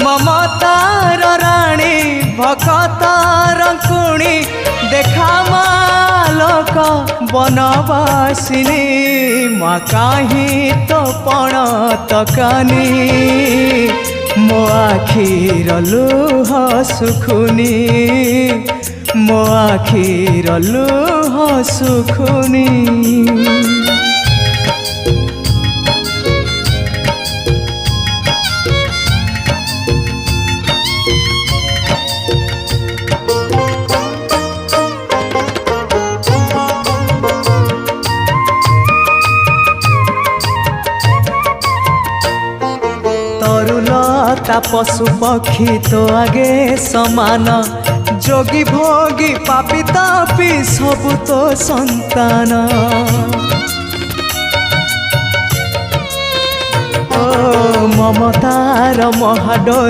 ममतार राणी भकतार कुणी देखा मालक बनवासिनी माँ काहीं तो पण तकानी मो आखिर लुह सुखुनी मो आखिर लुह सुखुनी। तरुलता पशु पक्षी तो आगे समान जोगी भोगी पापी तापी सबु तो संतान। ओ ममतार महाडोर